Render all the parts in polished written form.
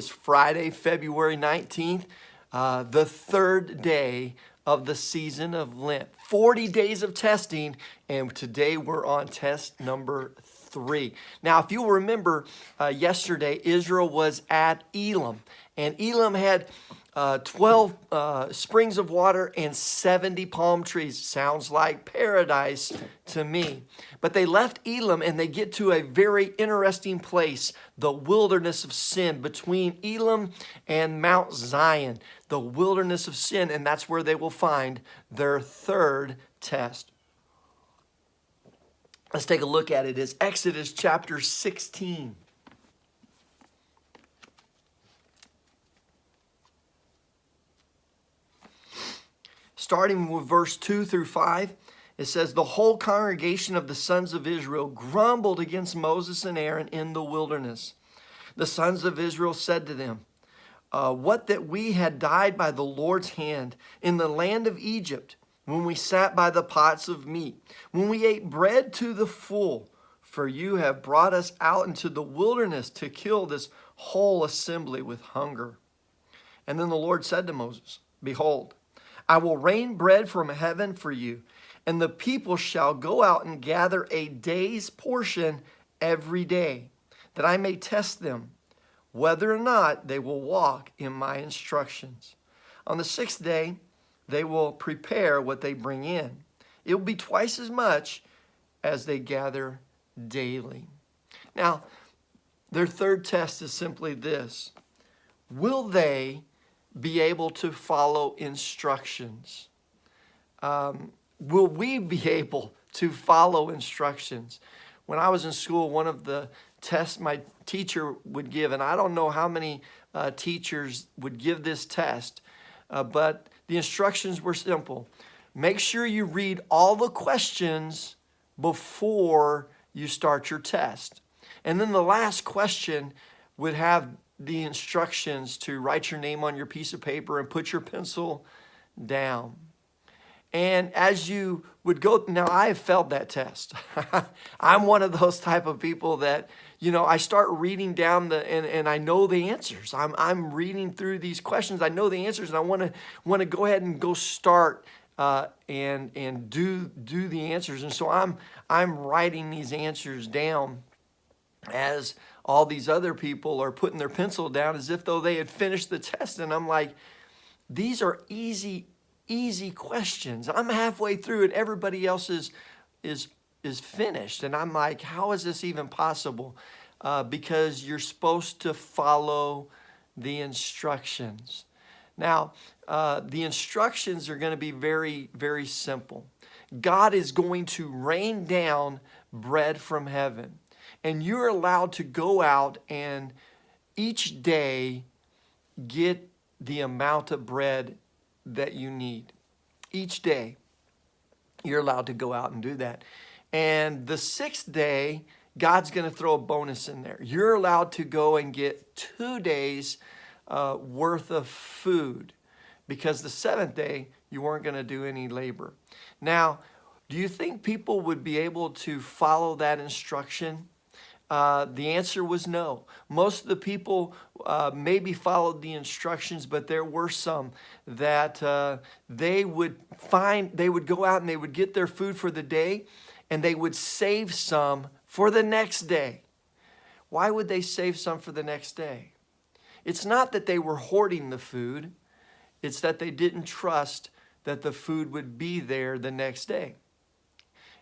is Friday, February 19th, the third day of the season of Lent. 40 days of testing, and today we're on test number 3. Now, if you'll remember, yesterday Israel was at Elim, and Elim had 12 springs of water and 70 palm trees. Sounds like paradise to me. But they left Elim and they get to a very interesting place, the wilderness of sin, between Elim and Mount Zion, the wilderness of sin, and that's where they will find their third test. Let's take a look at it. It's Exodus chapter 16. Starting with verse 2 through 5, it says, "The whole congregation of the sons of Israel grumbled against Moses and Aaron in the wilderness. The sons of Israel said to them, what that we had died by the Lord's hand in the land of Egypt, when we sat by the pots of meat, when we ate bread to the full, for you have brought us out into the wilderness to kill this whole assembly with hunger." And then the Lord said to Moses, "Behold, I will rain bread from heaven for you, and the people shall go out and gather a day's portion every day, that I may test them, whether or not they will walk in my instructions. On the 6th day, they will prepare what they bring in. It will be twice as much as they gather daily." Now, their third test is simply this: will they be able to follow instructions? Will we be able to follow instructions? When I was in school, one of the tests my teacher would give, and I don't know how many teachers would give this test, but the instructions were simple. Make sure you read all the questions before you start your test. And then the last question would have the instructions to write your name on your piece of paper and put your pencil down. And as you would go, now I have failed that test. I'm one of those type of people that, I start reading down and I know the answers. I'm reading through these questions. I know the answers, and I want to go ahead and go start and do the answers. And so I'm writing these answers down as all these other people are putting their pencil down as if though they had finished the test. And I'm like, these are easy questions. I'm halfway through and everybody else is finished. And I'm like, how is this even possible? Because you're supposed to follow the instructions. Now, the instructions are going to be very, very simple. God is going to rain down bread from heaven. And you're allowed to go out and each day get the amount of bread that you need. Each day, you're allowed to go out and do that. And the 6th day, God's going to throw a bonus in there. You're allowed to go and get 2 days worth of food, because the 7th day, you weren't going to do any labor. Now, do you think people would be able to follow that instruction? The answer was no. Most of the people maybe followed the instructions, but there were some that they would go out and they would get their food for the day, and they would save some for the next day. Why would they save some for the next day? It's not that they were hoarding the food. It's that they didn't trust that the food would be there the next day.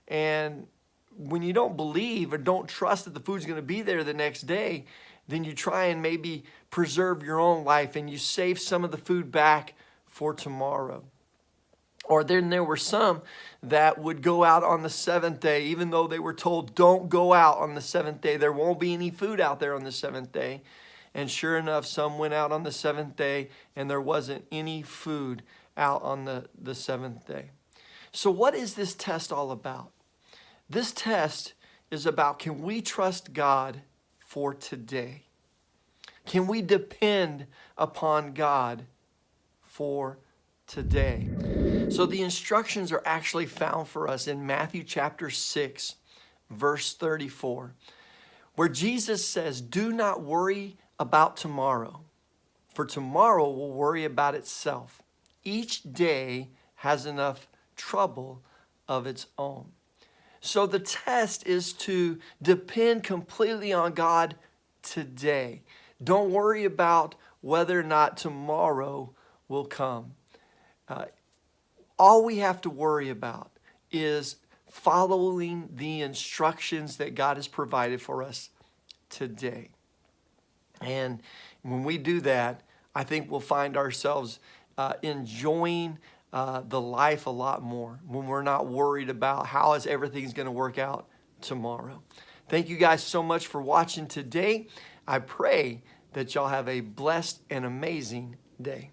And when you don't believe or don't trust that the food's going to be there the next day, then you try and maybe preserve your own life and you save some of the food back for tomorrow. Or then there were some that would go out on the 7th day, even though they were told, don't go out on the 7th day. There won't be any food out there on the 7th day. And sure enough, some went out on the 7th day and there wasn't any food out on the 7th day. So what is this test all about? This test is about, can we trust God for today? Can we depend upon God for today? So the instructions are actually found for us in Matthew chapter 6, verse 34, where Jesus says, "Do not worry about tomorrow, for tomorrow will worry about itself. Each day has enough trouble of its own. So the test is to depend completely on God today. Don't worry about whether or not tomorrow will come. All we have to worry about is following the instructions that God has provided for us today. And when we do that, I think we'll find ourselves enjoying the life a lot more when we're not worried about how is everything's going to work out tomorrow. Thank you guys so much for watching today. I pray that y'all have a blessed and amazing day.